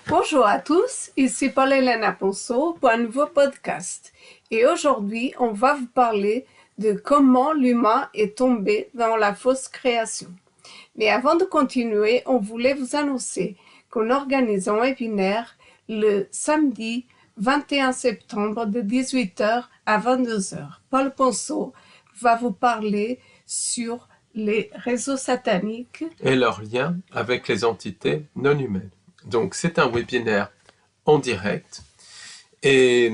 Bonjour à tous, ici Paul-Hélène Ponceau pour un nouveau podcast. Et aujourd'hui, on va vous parler de comment l'humain est tombé dans la fausse création. Mais avant de continuer, on voulait vous annoncer qu'on organise un webinaire le samedi 21 septembre de 18h à 22h. Paul Ponceau va vous parler sur les réseaux sataniques et leur lien avec les entités non humaines. Donc c'est un webinaire en direct et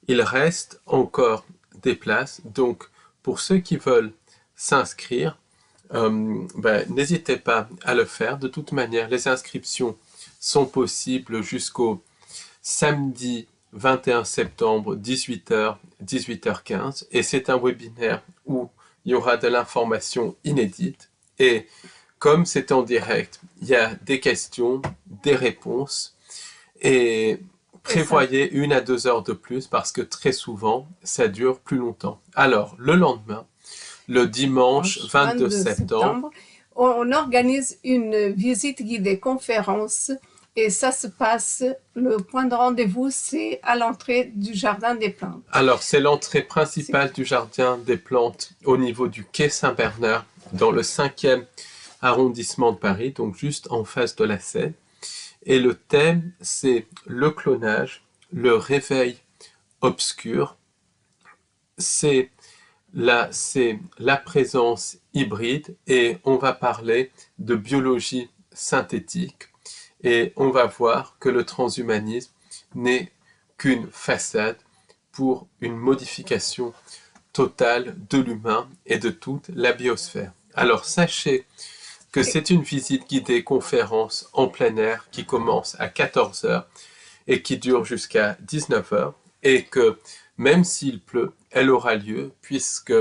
il reste encore des places. Donc pour ceux qui veulent s'inscrire, n'hésitez pas à le faire. De toute manière, les inscriptions sont possibles jusqu'au samedi 21 septembre, 18h, 18h15. Et c'est un webinaire où il y aura de l'information inédite. Et comme c'est en direct, il y a des questions, des réponses. Et prévoyez 1 à 2 heures de plus parce que très souvent, ça dure plus longtemps. Alors, le lendemain, le dimanche 22 septembre, on organise une visite guidée conférence et ça se passe, le point de rendez-vous, c'est à l'entrée du Jardin des Plantes. Alors, c'est l'entrée principale du Jardin des Plantes au niveau du quai Saint-Bernard, dans le 5e arrondissement de Paris, donc juste en face de la Seine. Et le thème, c'est le clonage, le réveil obscur. C'est la présence hybride et on va parler de biologie synthétique. Et on va voir que le transhumanisme n'est qu'une façade pour une modification totale de l'humain et de toute la biosphère. Alors sachez que c'est une visite guidée conférence en plein air qui commence à 14h et qui dure jusqu'à 19h et que même s'il pleut, elle aura lieu puisque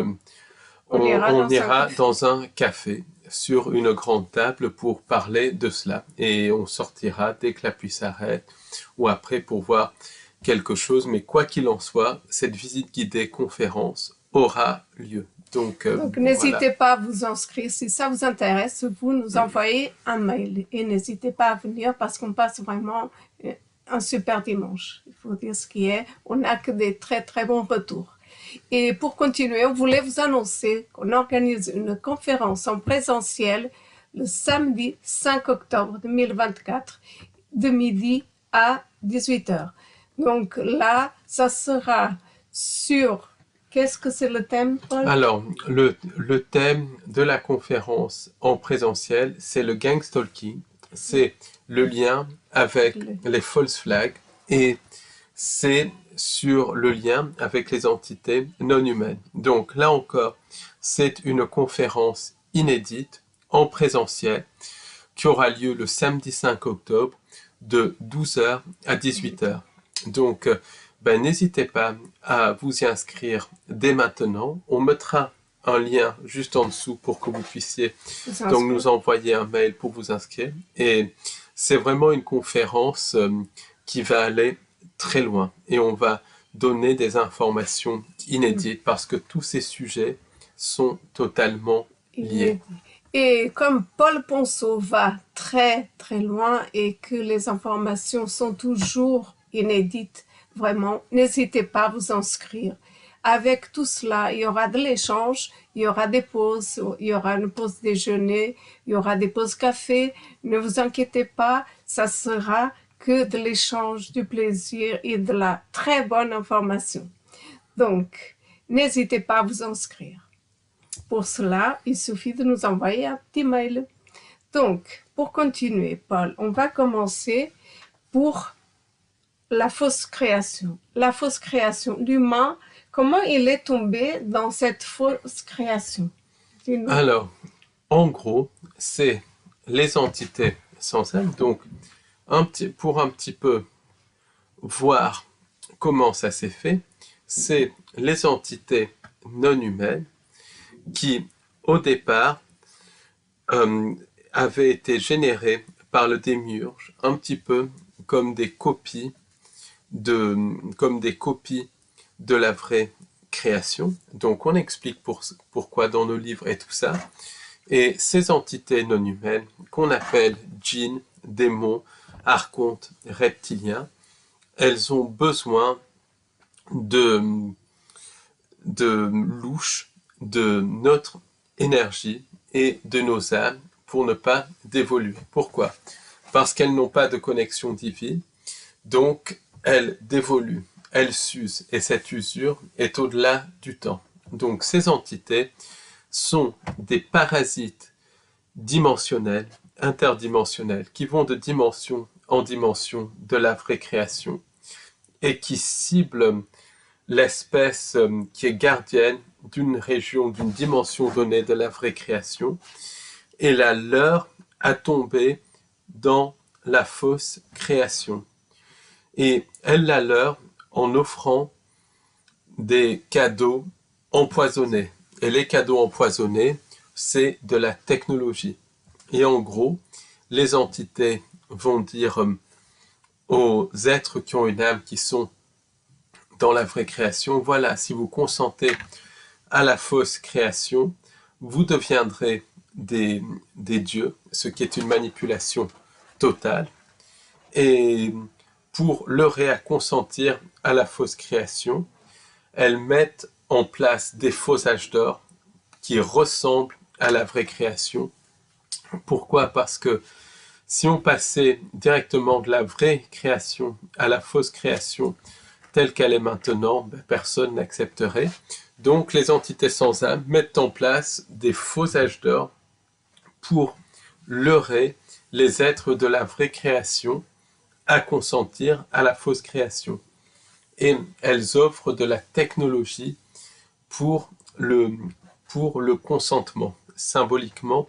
on ira dans un café sur une grande table pour parler de cela et on sortira dès que la pluie s'arrête ou après pour voir quelque chose, mais quoi qu'il en soit, cette visite guidée conférence aura lieu. Donc n'hésitez pas à vous inscrire. Si ça vous intéresse, vous nous envoyez un mail et n'hésitez pas à venir parce qu'on passe vraiment un super dimanche. Il faut dire ce qui est. On n'a que des très très bons retours. Et pour continuer, on voulait vous annoncer qu'on organise une conférence en présentiel le samedi 5 octobre 2024 de midi à 18h. Donc là, ça sera sur... Qu'est-ce que c'est le thème, Paul? Alors, le thème de la conférence en présentiel, c'est le gang stalking. C'est le lien avec les false flags et c'est sur le lien avec les entités non humaines. Donc là encore, c'est une conférence inédite en présentiel qui aura lieu le samedi 5 octobre de 12h à 18h. Donc, n'hésitez pas à vous y inscrire dès maintenant. On mettra un lien juste en dessous pour que vous puissiez donc nous envoyer un mail pour vous inscrire. Et c'est vraiment une conférence qui va aller très loin et on va donner des informations inédites parce que tous ces sujets sont totalement liés. Et comme Paul Ponceau va très très loin et que les informations sont toujours inédites, vraiment, n'hésitez pas à vous inscrire. Avec tout cela, il y aura de l'échange, il y aura des pauses, il y aura une pause déjeuner, il y aura des pauses café. Ne vous inquiétez pas, ça sera que de l'échange, du plaisir et de la très bonne information. Donc, n'hésitez pas à vous inscrire. Pour cela, il suffit de nous envoyer un petit mail. Donc, pour continuer, Paul, on va commencer pour la fausse création. La fausse création. L'humain, comment il est tombé dans cette fausse création? Alors, en gros, c'est les entités sans âme. Donc, pour un petit peu voir comment ça s'est fait, c'est les entités non humaines qui, au départ, avaient été générées par le démiurge, un petit peu comme des copies de la vraie création. Donc on explique pourquoi dans nos livres et tout ça. Et ces entités non humaines, qu'on appelle djinns, démons, archontes reptiliens, elles ont besoin de louche de notre énergie et de nos âmes pour ne pas dévoluer. Pourquoi? Parce qu'elles n'ont pas de connexion divine, donc elles dévoluent, elles s'usent, et cette usure est au-delà du temps. Donc ces entités sont des parasites dimensionnels, interdimensionnels, qui vont de dimension en dimension de la vraie création, et qui ciblent l'espèce qui est gardienne d'une région, d'une dimension donnée de la vraie création, et la leur a tombé dans la fausse création. Et elle la leur en offrant des cadeaux empoisonnés. Et les cadeaux empoisonnés, c'est de la technologie. Et en gros, les entités vont dire aux êtres qui ont une âme, qui sont dans la vraie création, voilà, si vous consentez à la fausse création, vous deviendrez des dieux, ce qui est une manipulation totale. Et pour leurrer à consentir à la fausse création, elles mettent en place des faux âges d'or qui ressemblent à la vraie création. Pourquoi? Parce que si on passait directement de la vraie création à la fausse création, telle qu'elle est maintenant, personne n'accepterait. Donc les entités sans âme mettent en place des faux âges d'or pour leurrer les êtres de la vraie création à consentir à la fausse création. Et elles offrent de la technologie pour le consentement. Symboliquement,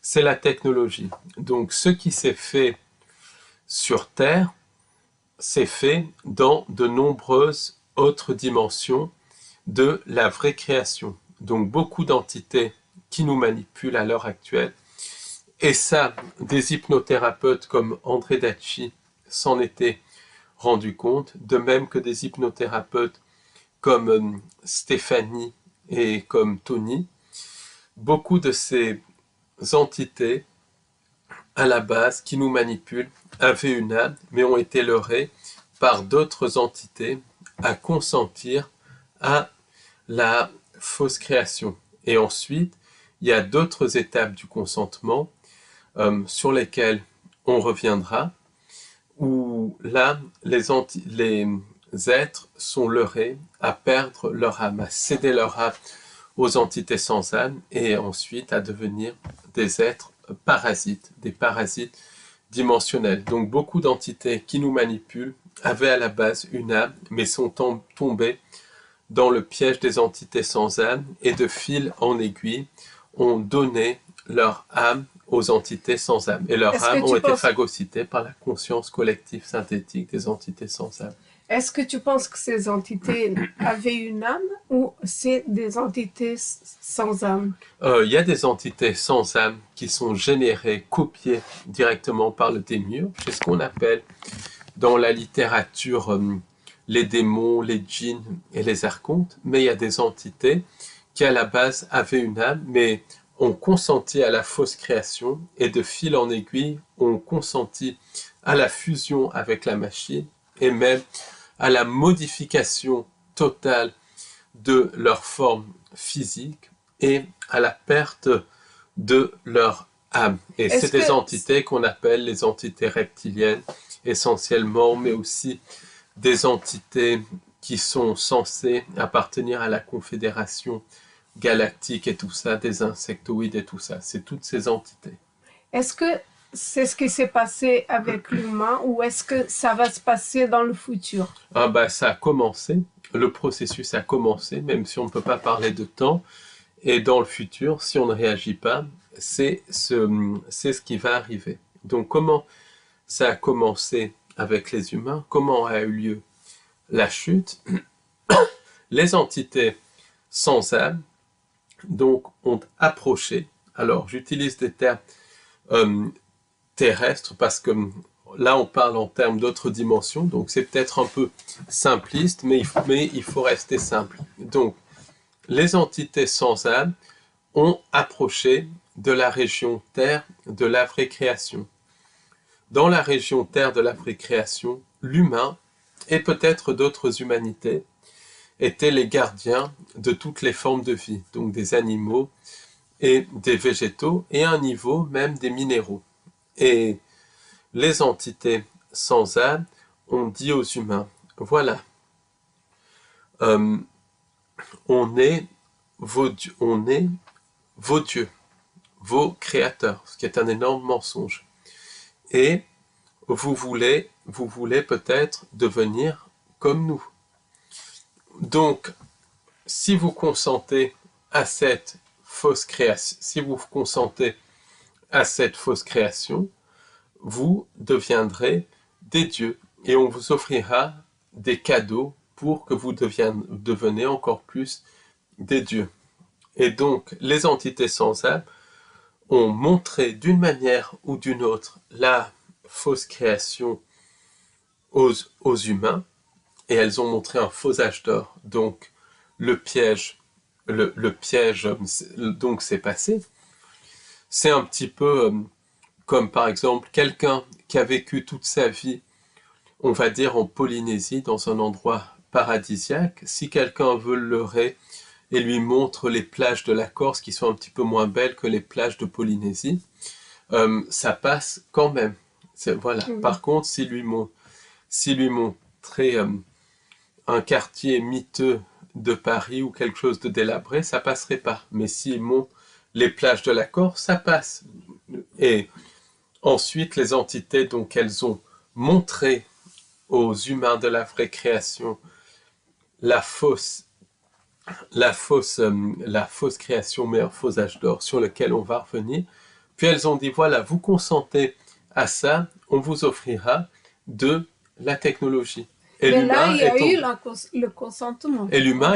c'est la technologie. Donc ce qui s'est fait sur Terre, c'est fait dans de nombreuses autres dimensions de la vraie création. Donc beaucoup d'entités qui nous manipulent à l'heure actuelle. Et ça, des hypnothérapeutes comme André Dacci s'en étaient rendus compte, de même que des hypnothérapeutes comme Stéphanie et comme Tony. Beaucoup de ces entités, à la base, qui nous manipulent, avaient une âme, mais ont été leurrées par d'autres entités à consentir à la fausse création. Et ensuite, il y a d'autres étapes du consentement sur lesquelles on reviendra, où là, les êtres sont leurrés à perdre leur âme, à céder leur âme aux entités sans âme, et ensuite à devenir des êtres parasites, des parasites dimensionnels. Donc beaucoup d'entités qui nous manipulent avaient à la base une âme, mais sont tombées dans le piège des entités sans âme, et de fil en aiguille ont donné leur âme aux entités sans âme. Et leurs âmes ont été phagocytées par la conscience collective synthétique des entités sans âme. Est-ce que tu penses que ces entités avaient une âme ou c'est des entités sans âme? Il y a des entités sans âme qui sont générées, copiées directement par le démiurge. C'est ce qu'on appelle dans la littérature les démons, les djinns et les archontes. Mais il y a des entités qui à la base avaient une âme, mais ont consenti à la fausse création, et de fil en aiguille ont consenti à la fusion avec la machine, et même à la modification totale de leur forme physique et à la perte de leur âme. Et c'est des entités qu'on appelle les entités reptiliennes essentiellement, mais aussi des entités qui sont censées appartenir à la confédération galactique et tout ça, des insectoïdes et tout ça. C'est toutes ces entités. Est-ce que c'est ce qui s'est passé avec l'humain ou est-ce que ça va se passer dans le futur? Ça a commencé, le processus a commencé, même si on ne peut pas parler de temps. Et dans le futur, si on ne réagit pas, c'est ce qui va arriver. Donc comment ça a commencé avec les humains? Comment a eu lieu la chute? Les entités sans âme donc ont approché. Alors j'utilise des termes terrestres parce que là on parle en termes d'autres dimensions, donc c'est peut-être un peu simpliste, mais il faut rester simple. Donc les entités sans âme ont approché de la région Terre de la vraie création. dans la région terre de la vraie création, l'humain, et peut-être d'autres humanités, étaient les gardiens de toutes les formes de vie, donc des animaux et des végétaux, et à un niveau même des minéraux. Et les entités sans âme ont dit aux humains, voilà, on est vos dieux, vos créateurs, ce qui est un énorme mensonge. Et vous voulez peut-être devenir comme nous. Donc, si vous consentez à cette fausse création, vous deviendrez des dieux et on vous offrira des cadeaux pour que vous deveniez encore plus des dieux. Et donc, les entités sans âme ont montré d'une manière ou d'une autre la fausse création aux humains, et elles ont montré un faux âge d'or. Donc, le piège donc s'est passé. C'est un petit peu comme par exemple quelqu'un qui a vécu toute sa vie, on va dire en Polynésie, dans un endroit paradisiaque. Si quelqu'un veut le leurrer et lui montre les plages de la Corse qui sont un petit peu moins belles que les plages de Polynésie, ça passe quand même. Voilà. Par contre, s'il lui montrait un quartier miteux de Paris ou quelque chose de délabré, ça passerait pas. Mais s'il montre les plages de la Corse, ça passe. Et ensuite, les entités, donc, elles ont montré aux humains de la vraie création la fausse création, mais un faux âge d'or sur lequel on va revenir. Puis elles ont dit, voilà, vous consentez à ça, on vous offrira de la technologie. Et mais là, il y a eu le consentement. Et l'humain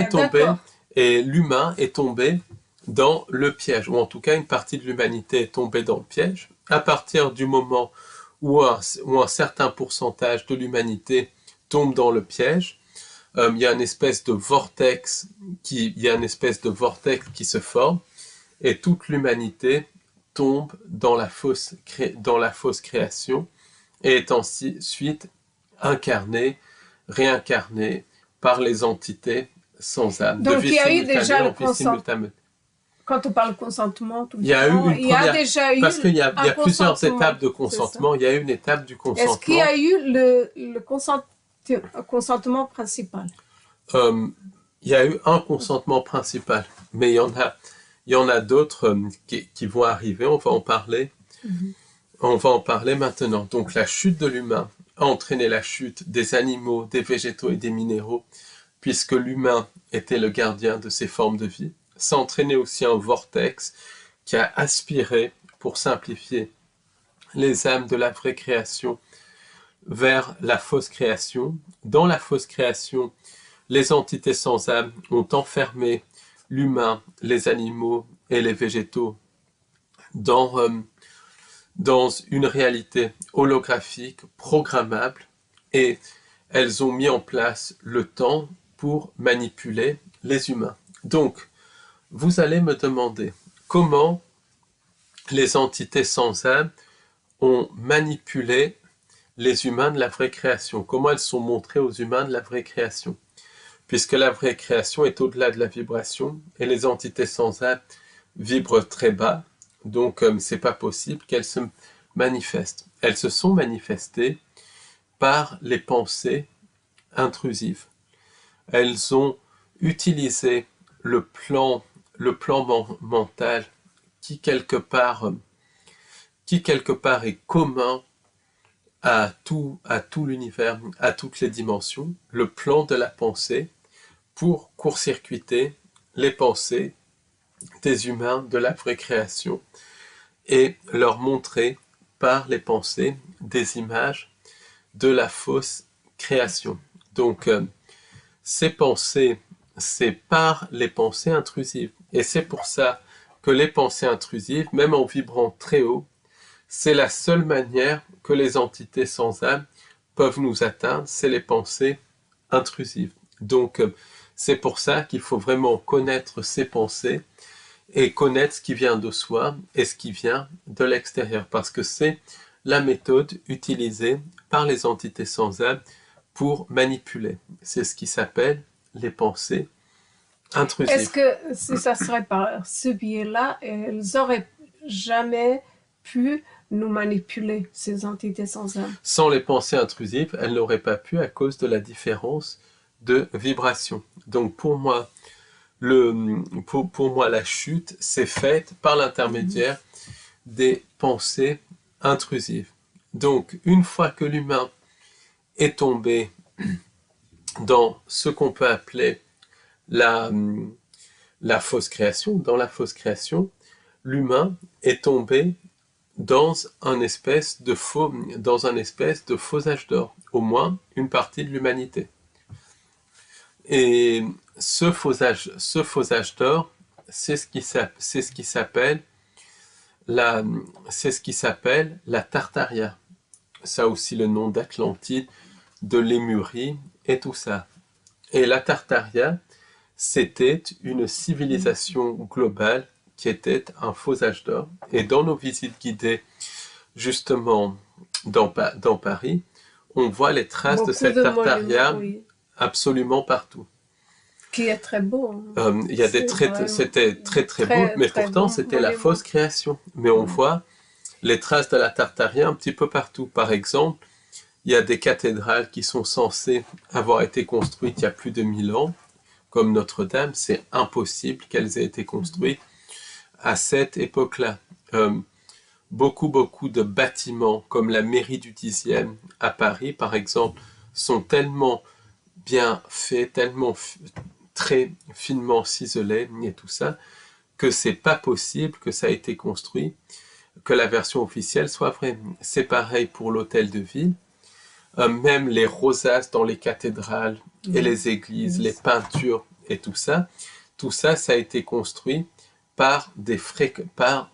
est tombé dans le piège, ou en tout cas une partie de l'humanité est tombée dans le piège. À partir du moment où un certain pourcentage de l'humanité tombe dans le piège, il y a une espèce de vortex qui se forme, et toute l'humanité tombe dans la fausse création, et est ensuite incarnée, réincarnée par les entités sans âme. Donc il y a eu déjà le consentement. Quand on parle consentement, il y a déjà eu parce qu'il y a plusieurs étapes de consentement. Il y a une étape du consentement. Est-ce qu'il y a eu le consentement principal? Il y a eu un consentement principal, mais il y en a d'autres qui vont arriver. On va en parler. On va en parler maintenant. Donc la chute de l'humain a entraîné la chute des animaux, des végétaux et des minéraux, puisque l'humain était le gardien de ces formes de vie. Ça a entraîné aussi un vortex qui a aspiré, pour simplifier, les âmes de la vraie création vers la fausse création. Dans la fausse création, les entités sans âme ont enfermé l'humain, les animaux et les végétaux dans une réalité holographique, programmable, et elles ont mis en place le temps pour manipuler les humains. Donc, vous allez me demander comment les entités sans âme ont manipulé les humains de la vraie création, comment elles sont montrées aux humains de la vraie création, puisque la vraie création est au-delà de la vibration, et les entités sans âme vibrent très bas, donc c'est pas possible qu'elles se manifestent. Elles se sont manifestées par les pensées intrusives. Elles ont utilisé le plan mental qui quelque part est commun à tout l'univers, à toutes les dimensions, le plan de la pensée, pour court-circuiter les pensées des humains de la vraie création et leur montrer par les pensées des images de la fausse création. Donc, ces pensées, c'est par les pensées intrusives. Et c'est pour ça que les pensées intrusives, même en vibrant très haut, c'est la seule manière que les entités sans âme peuvent nous atteindre, c'est les pensées intrusives. Donc, c'est pour ça qu'il faut vraiment connaître ses pensées et connaître ce qui vient de soi et ce qui vient de l'extérieur, parce que c'est la méthode utilisée par les entités sans âme pour manipuler. C'est ce qui s'appelle les pensées intrusives. Est-ce que si ça serait par ce biais-là, elles auraient jamais pu nous manipuler, ces entités sans âme? Sans les pensées intrusives, elles n'auraient pas pu à cause de la différence de vibration. Donc pour moi, la chute s'est faite par l'intermédiaire des pensées intrusives. Donc une fois que l'humain est tombé dans ce qu'on peut appeler la fausse création, dans la fausse création, l'humain est tombé dans un espèce de faux âge d'or, au moins une partie de l'humanité. Et ce faux âge d'or, c'est ce qui s'appelle la Tartaria. Ça a aussi le nom d'Atlantide, de Lémurie et tout ça. Et la Tartaria, c'était une civilisation globale qui était un faux âge d'or. Et dans nos visites guidées, justement, dans Paris, on voit les traces de cette Tartaria absolument partout. Qui est très beau. Il y a c'était très beau, mais pourtant c'était la fausse création. Mais on voit les traces de la Tartaria un petit peu partout. Par exemple, il y a des cathédrales qui sont censées avoir été construites il y a plus de 1000 ans, comme Notre-Dame. C'est impossible qu'elles aient été construites à cette époque-là. Beaucoup de bâtiments, comme la mairie du 10e à Paris, par exemple, sont tellement bien faits, tellement très finement ciselés et tout ça, que c'est pas possible que ça a été construit, que la version officielle soit vraie. C'est pareil pour l'hôtel de ville. Même les rosaces dans les cathédrales et les églises, les peintures et tout ça, ça a été construit par des fréquences.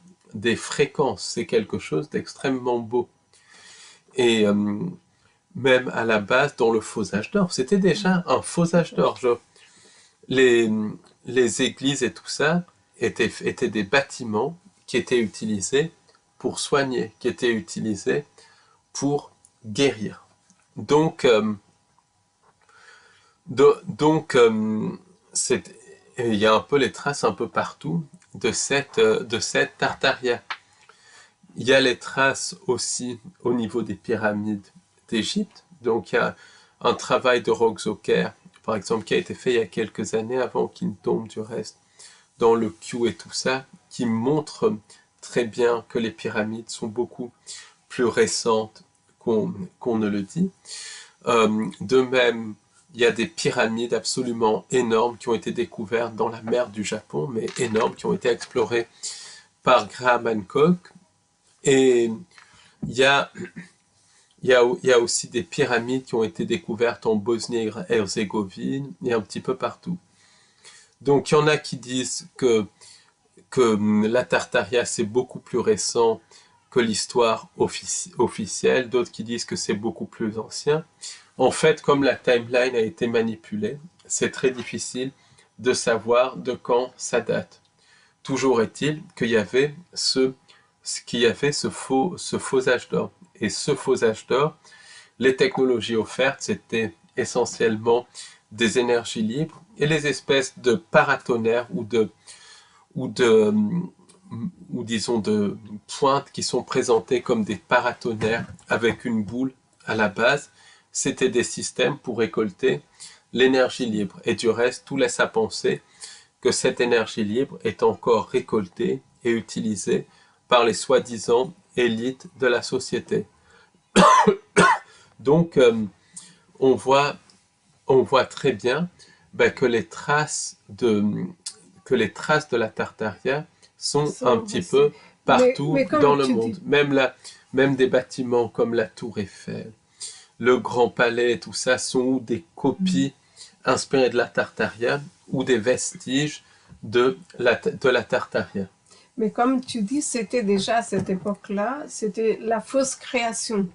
C'est quelque chose d'extrêmement beau. Et même à la base, dans le faux âge d'or, c'était déjà un faux âge d'or. Les églises et tout ça étaient des bâtiments qui étaient utilisés pour soigner, qui étaient utilisés pour guérir. Donc, il y a un peu les traces un peu partout de cette Tartaria. Il y a les traces aussi au niveau des pyramides d'Égypte. Donc, il y a un travail de Roxoker, par exemple, qui a été fait il y a quelques années avant qu'il ne tombe du reste dans le Q et tout ça, qui montre très bien que les pyramides sont beaucoup plus récentes qu'on ne le dit. De même, il y a des pyramides absolument énormes qui ont été découvertes dans la mer du Japon, mais énormes, qui ont été explorées par Graham Hancock. Et il y a aussi des pyramides qui ont été découvertes en Bosnie-Herzégovine et un petit peu partout. Donc il y en a qui disent que la Tartaria c'est beaucoup plus récent que l'histoire officielle, d'autres qui disent que c'est beaucoup plus ancien. En fait, comme la timeline a été manipulée, c'est très difficile de savoir de quand ça date. Toujours est-il qu'il y avait ce faux âge d'or. Et ce faux âge d'or, les technologies offertes, c'était essentiellement des énergies libres et les espèces de paratonnerres ou disons de pointes qui sont présentées comme des paratonnerres avec une boule à la base, c'était des systèmes pour récolter l'énergie libre. Et du reste, tout laisse à penser que cette énergie libre est encore récoltée et utilisée par les soi-disant élites de la société. Donc, on voit très bien que les traces de la Tartaria sont un petit peu partout dans le monde. Même des bâtiments comme la Tour Eiffel, le Grand Palais et tout ça sont des copies inspirées de la Tartaria ou des vestiges de la Tartaria. Mais comme tu dis, c'était déjà à cette époque-là, c'était la fausse création.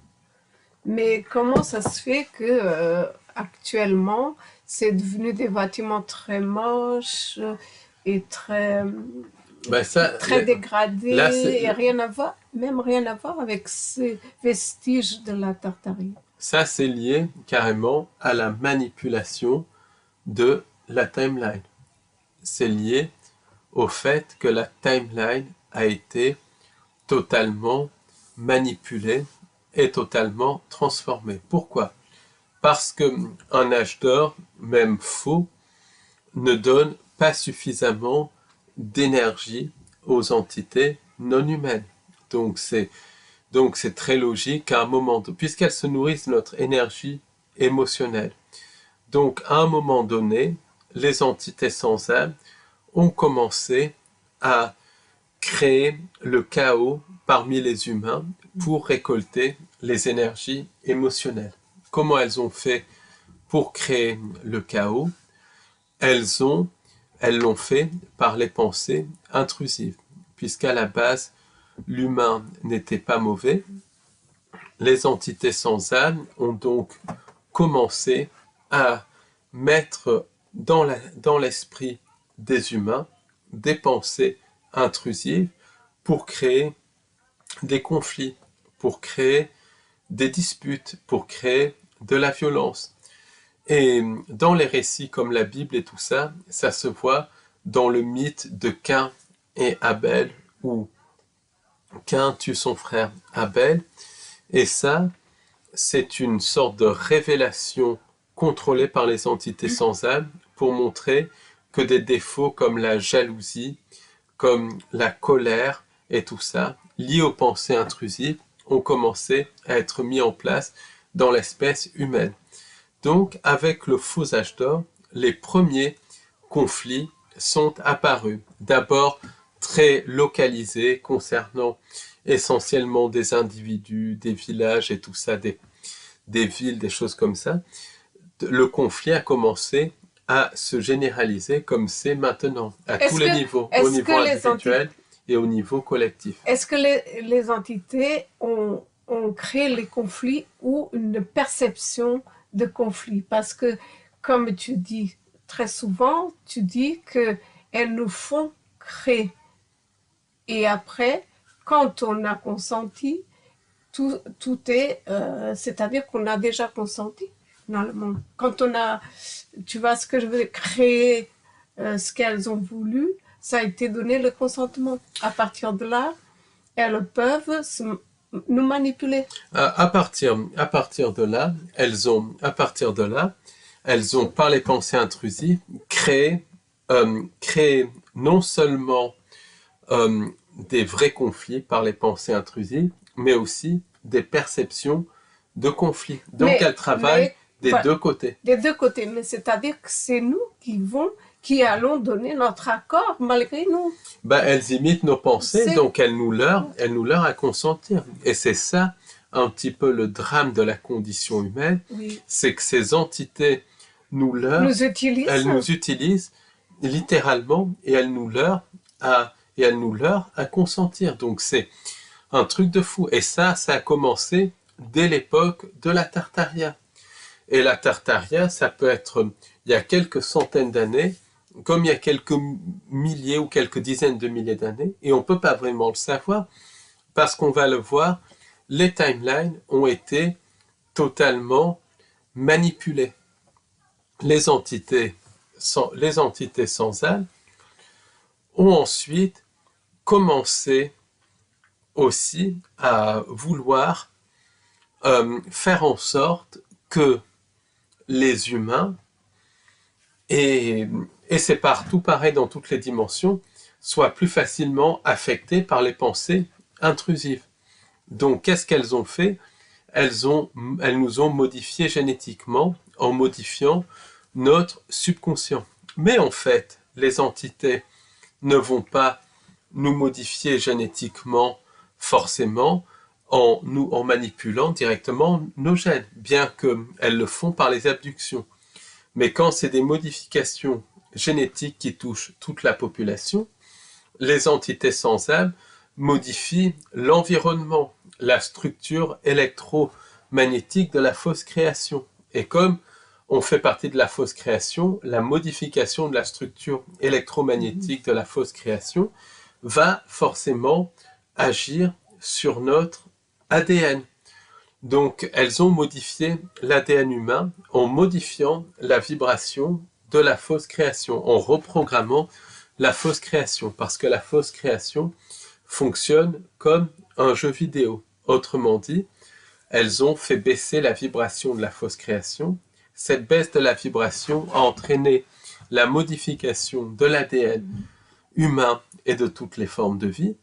Mais comment ça se fait que actuellement, c'est devenu des bâtiments très moches et très Ben ça, très dégradé là, et rien à voir, même rien à voir avec ces vestiges de la Tartarie. ça c'est lié carrément à la manipulation de la timeline. C'est lié au fait que la timeline a été totalement manipulée et totalement transformée. Pourquoi? Parce qu'un âge d'or, même faux, ne donne pas suffisamment d'énergie aux entités non humaines. Donc c'est très logique qu'à un moment, puisqu'elles se nourrissent de notre énergie émotionnelle. Donc à un moment donné, les entités sans âme ont commencé à créer le chaos parmi les humains pour récolter les énergies émotionnelles. Comment elles ont fait pour créer le chaos? Elles l'ont fait par les pensées intrusives, puisqu'à la base, l'humain n'était pas mauvais. Les entités sans âme ont donc commencé à mettre dans l'esprit des humains des pensées intrusives pour créer des conflits, pour créer des disputes, pour créer de la violence. Et dans les récits comme la Bible et tout ça, ça se voit dans le mythe de Caïn et Abel, où Caïn tue son frère Abel, et ça, c'est une sorte de révélation contrôlée par les entités sans âme pour montrer que des défauts comme la jalousie, comme la colère et tout ça, liés aux pensées intrusives, ont commencé à être mis en place dans l'espèce humaine. Donc, avec le faux âge d'or, les premiers conflits sont apparus. D'abord, très localisés, concernant essentiellement des individus, des villages et tout ça, des villes, des choses comme ça. Le conflit a commencé à se généraliser comme c'est maintenant, à tous les niveaux, au niveau individuel et au niveau collectif. Est-ce que les entités ont créé les conflits ou une perception de conflit? Parce que, comme tu dis très souvent, tu dis qu'elles nous font créer. Et après, quand on a consenti, tout est, c'est-à-dire qu'on a déjà consenti dans le monde. Quand on a, tu vois ce que je veux créer, ce qu'elles ont voulu, ça a été donné le consentement. À partir de là, elles peuvent nous manipuler. À partir de là, elles ont par les pensées intrusives créé non seulement des vrais conflits par les pensées intrusives, mais aussi des perceptions de conflits. Donc elles travaillent des deux côtés. Des deux côtés, mais c'est-à-dire que c'est nous qui allons donner notre accord malgré nous. Ben, elles imitent nos pensées, donc elles nous leurrent à consentir. Et c'est ça un petit peu le drame de la condition humaine, oui. C'est que ces entités nous leurrent, elles nous utilisent littéralement et elles nous leurrent à consentir. Donc c'est un truc de fou. Et ça a commencé dès l'époque de la Tartaria. Et la Tartaria, ça peut être il y a quelques centaines d'années, comme il y a quelques milliers ou quelques dizaines de milliers d'années, et on ne peut pas vraiment le savoir, parce qu'on va le voir, les timelines ont été totalement manipulées. Les entités sans âme ont ensuite commencé aussi à vouloir faire en sorte que les humains, et c'est partout pareil dans toutes les dimensions, soient plus facilement affectés par les pensées intrusives. Donc qu'est-ce qu'elles ont fait? Elles nous ont modifiés génétiquement en modifiant notre subconscient. Mais en fait, les entités ne vont pas nous modifier génétiquement forcément en manipulant directement nos gènes, bien qu'elles le font par les abductions. Mais quand c'est des modifications génétiques qui touchent toute la population, les entités sans âme modifient l'environnement, la structure électromagnétique de la fausse création. Et comme on fait partie de la fausse création, la modification de la structure électromagnétique de la fausse création va forcément agir sur notre ADN. Donc, elles ont modifié l'ADN humain en modifiant la vibration de la fausse création, en reprogrammant la fausse création, parce que la fausse création fonctionne comme un jeu vidéo. Autrement dit, elles ont fait baisser la vibration de la fausse création. Cette baisse de la vibration a entraîné la modification de l'ADN humain et de toutes les formes de vie,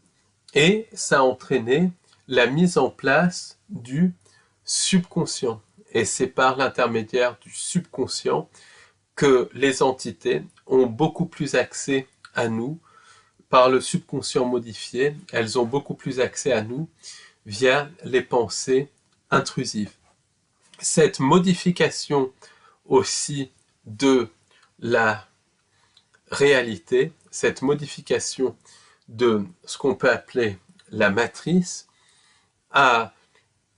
et ça a entraîné la mise en place du subconscient. Et c'est par l'intermédiaire du subconscient que les entités ont beaucoup plus accès à nous. Par le subconscient modifié, elles ont beaucoup plus accès à nous via les pensées intrusives. Cette modification aussi de la réalité, cette modification de ce qu'on peut appeler la matrice, a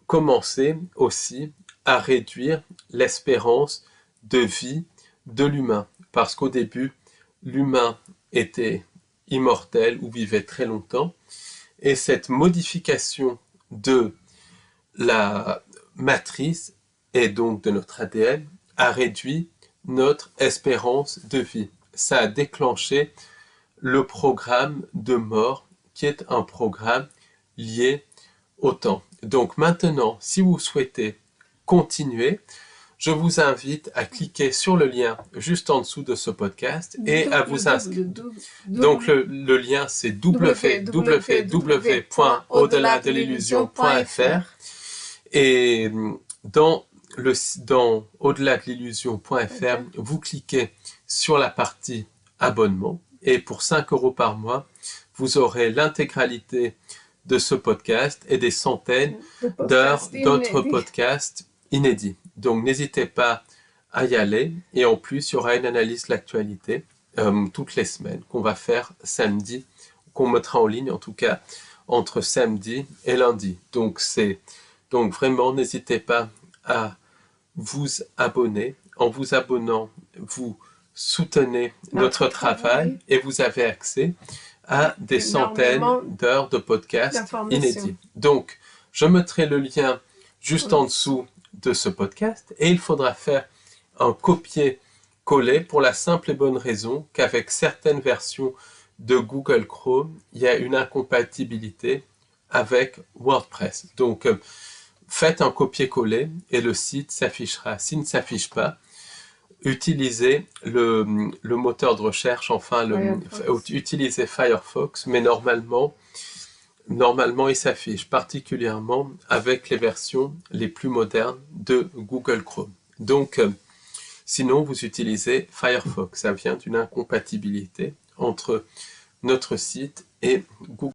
commencé aussi à réduire l'espérance de vie de l'humain. Parce qu'au début, l'humain était immortel ou vivait très longtemps, et cette modification de la matrice et donc de notre ADN a réduit notre espérance de vie. Ça a déclenché le programme de mort qui est un programme lié au temps. Donc maintenant, si vous souhaitez continuer, je vous invite à cliquer sur le lien juste en dessous de ce podcast et à vous inscrire. Donc le lien c'est www.au-delà-de-l'illusion.fr et dans au-delà de l'illusion.fr, vous cliquez sur la partie abonnement et pour 5 € par mois, vous aurez l'intégralité de ce podcast et des centaines d'heures d'autres podcasts inédits. Donc n'hésitez pas à y aller et en plus il y aura une analyse de l'actualité toutes les semaines qu'on va faire samedi, qu'on mettra en ligne en tout cas entre samedi et lundi. Donc vraiment n'hésitez pas à vous abonner. En vous abonnant, vous soutenez notre travail et vous avez accès à des centaines d'heures de podcasts inédits. Donc, je mettrai le lien juste en dessous de ce podcast et il faudra faire un copier-coller pour la simple et bonne raison qu'avec certaines versions de Google Chrome, il y a une incompatibilité avec WordPress. Donc, faites un copier-coller et le site s'affichera. S'il ne s'affiche pas, utilisez le moteur de recherche, utilisez Firefox, mais normalement il s'affiche, particulièrement avec les versions les plus modernes de Google Chrome. Donc, sinon, vous utilisez Firefox. Ça vient d'une incompatibilité entre notre site et Google.